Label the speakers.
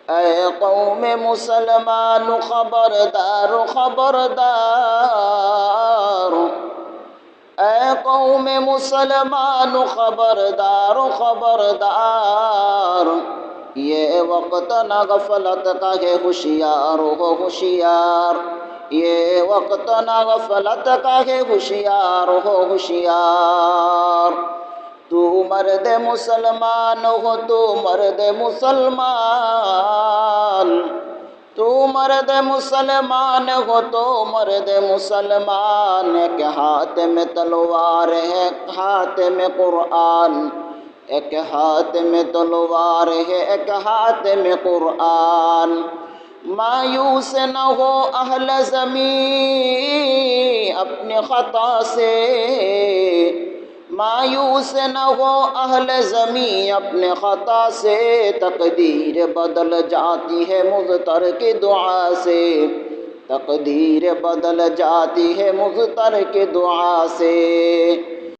Speaker 1: ऐ कौम मुसलमान खबरदार खबरदार, ऐ कौम मुसलमान खबरदार खबरदार, ये वक्त न गफलत का है होशियार हो होशियार, ये वक्त न गफलत का है होशियार हो होशियार। तू मर्द मुसलमान हो, तू मर्द मुसलमान, तू मर्द मुसलमान हो, तो मर्द मुसलमान। एक हाथ में तलवार है, एक हाथ में कुरान, एक हाथ में तलवार है, एक हाथ में कुरान। मायूस न हो अहले ज़मीं अपने ख़ता से, मायूस न हो अहले ज़मीं अपने ख़ता से। तकदीर बदल जाती है मुज़तर की दुआ से, तकदीर बदल जाती है मुज़तर की दुआ से।